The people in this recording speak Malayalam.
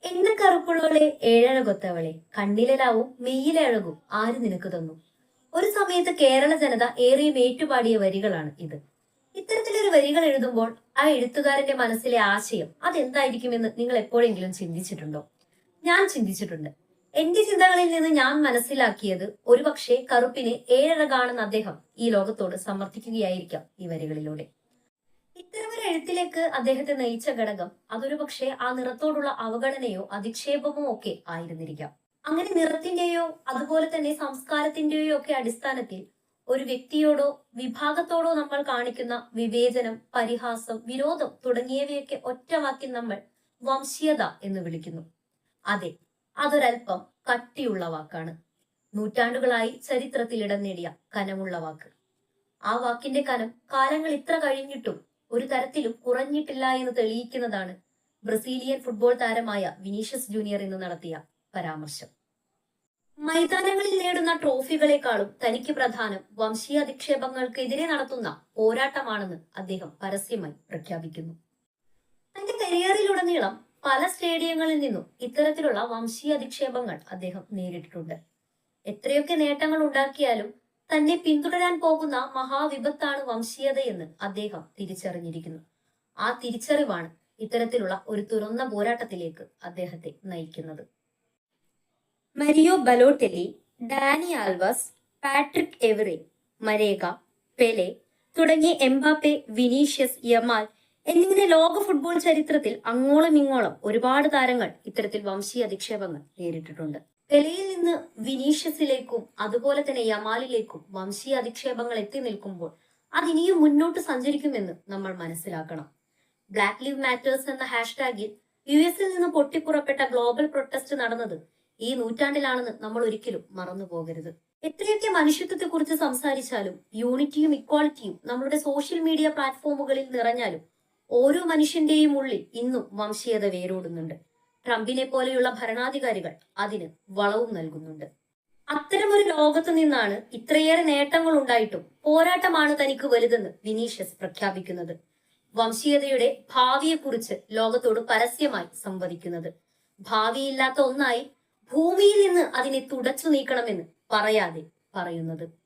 എണ്ണ കറുപ്പുള്ളവളെ ഏഴഴകൊത്തവളെ കണ്ണിലാവും മെയ്യിലഴകും ആര് നിനക്ക് തന്നു. ഒരു സമയത്ത് കേരള ജനത ഏറെയും ഏറ്റുപാടിയ വരികളാണ് ഇത്. ഇത്തരത്തിലൊരു വരികൾ എഴുതുമ്പോൾ ആ എഴുത്തുകാരന്റെ മനസ്സിലെ ആശയം അതെന്തായിരിക്കുമെന്ന് നിങ്ങൾ എപ്പോഴെങ്കിലും ചിന്തിച്ചിട്ടുണ്ടോ? ഞാൻ ചിന്തിച്ചിട്ടുണ്ട്. എന്റെ ചിന്തകളിൽ നിന്ന് ഞാൻ മനസ്സിലാക്കിയത് ഒരുപക്ഷെ കറുപ്പിന് ഏഴഴകാണെന്ന് അദ്ദേഹം ഈ ലോകത്തോട് സമർത്ഥിക്കുകയായിരിക്കാം ഈ വരികളിലൂടെ. ഇത്തരമൊരു എഴുത്തിലേക്ക് അദ്ദേഹത്തെ നയിച്ച ഘടകം അതൊരു പക്ഷേ ആ നിറത്തോടുള്ള അവഗണനയോ അധിക്ഷേപമോ ഒക്കെ ആയിരുന്നിരിക്കാം. അങ്ങനെ നിറത്തിന്റെയോ അതുപോലെ തന്നെ സംസ്കാരത്തിന്റെയോ ഒക്കെ അടിസ്ഥാനത്തിൽ ഒരു വ്യക്തിയോടോ വിഭാഗത്തോടോ നമ്മൾ കാണിക്കുന്ന വിവേചനം, പരിഹാസം, വിരോധം തുടങ്ങിയവയൊക്കെ ഒറ്റവാക്കിൽ നമ്മൾ വംശീയത എന്ന് വിളിക്കുന്നു. അതെ, അതൊരൽപ്പം കട്ടിയുള്ള വാക്കാണ്. നൂറ്റാണ്ടുകളായി ചരിത്രത്തിൽ ഇടം നേടിയ കനമുള്ള വാക്ക്. ആ വാക്കിന്റെ കനം കാലങ്ങൾ ഇത്ര കഴിഞ്ഞിട്ടും ഒരു തരത്തിലും കുറഞ്ഞിട്ടില്ല എന്ന് തെളിയിക്കുന്നതാണ് ബ്രസീലിയൻ ഫുട്ബോൾ താരമായ വിനീഷ്യസ് ജൂനിയർ എന്ന് നടത്തിയ പരാമർശം. മൈതാനങ്ങളിൽ നേടുന്ന ട്രോഫികളെക്കാളും തനിക്ക് പ്രധാനം വംശീയ അധിക്ഷേപങ്ങൾക്കെതിരെ നടത്തുന്ന പോരാട്ടമാണെന്ന് അദ്ദേഹം പരസ്യമായി പ്രഖ്യാപിക്കുന്നു. തന്റെ കരിയറിലുടനീളം പല സ്റ്റേഡിയങ്ങളിൽ നിന്നും ഇത്തരത്തിലുള്ള വംശീയ അധിക്ഷേപങ്ങൾ അദ്ദേഹം നേരിട്ടിട്ടുണ്ട്. എത്രയൊക്കെ നേട്ടങ്ങൾ ഉണ്ടാക്കിയാലും തന്നെ പിന്തുടരാൻ പോകുന്ന മഹാവിപത്താണ് വംശീയതയെന്ന് അദ്ദേഹം തിരിച്ചറിഞ്ഞിരിക്കുന്നു. ആ തിരിച്ചറിവാണ് ഇത്തരത്തിലുള്ള ഒരു തുറന്ന പോരാട്ടത്തിലേക്ക് അദ്ദേഹത്തെ നയിക്കുന്നത്. Mario Balotelli, Dani Alves, Patrice Evra, Marega, Pele തുടങ്ങിയ എംബാപ്പെ, വിനീഷ്യസ്, യമാൽ എന്നിങ്ങനെ ലോക ഫുട്ബോൾ ചരിത്രത്തിൽ അങ്ങോളം ഇങ്ങോളം ഒരുപാട് താരങ്ങൾ ഇത്തരത്തിൽ വംശീയ അധിക്ഷേപങ്ങൾ നേരിട്ടിട്ടുണ്ട്. പെലെയിൽ നിന്ന് വിനീഷ്യസിലേക്കും അതുപോലെ തന്നെ യമാലിലേക്കും വംശീയ അധിക്ഷേപങ്ങൾ എത്തി നിൽക്കുമ്പോൾ അതിനിയും മുന്നോട്ട് സഞ്ചരിക്കുമെന്ന് നമ്മൾ മനസ്സിലാക്കണം. ബ്ലാക്ക് ലീവ് മാറ്റേഴ്സ് എന്ന ഹാഷ്ടാഗിൽ യുഎസിൽ നിന്ന് പൊട്ടിപ്പുറപ്പെട്ട ഗ്ലോബൽ പ്രൊട്ടസ്റ്റ് നടന്നത് ഈ നൂറ്റാണ്ടിലാണെന്ന് നമ്മൾ ഒരിക്കലും മറന്നു പോകരുത്. എത്രയൊക്കെ മനുഷ്യത്വത്തെ കുറിച്ച് സംസാരിച്ചാലും യൂണിറ്റിയും ഇക്വാളിറ്റിയും നമ്മളുടെ സോഷ്യൽ മീഡിയ പ്ലാറ്റ്ഫോമുകളിൽ നിറഞ്ഞാലും ഓരോ മനുഷ്യന്റെയും ഉള്ളിൽ ഇന്നും വംശീയത വേരോടുന്നുണ്ട്. ട്രംപിനെ പോലെയുള്ള ഭരണാധികാരികൾ അതിന് വളവും നൽകുന്നുണ്ട്. അത്തരമൊരു ലോകത്തു നിന്നാണ് ഇത്രയേറെ നേട്ടങ്ങൾ ഉണ്ടായിട്ടും പോരാട്ടമാണ് തനിക്ക് വലുതെന്ന് വിനീഷ്യസ് പ്രഖ്യാപിക്കുന്നത്. വംശീയതയുടെ ഭാവിയെക്കുറിച്ച് ലോകത്തോട് പരസ്യമായി സംവദിക്കുന്നത്. ഭാവിയില്ലാത്ത ഒന്നായി ഭൂമിയിൽ നിന്ന് അതിനെ തുടച്ചു നീക്കണമെന്ന് പറയാതെ പറയുന്നത്.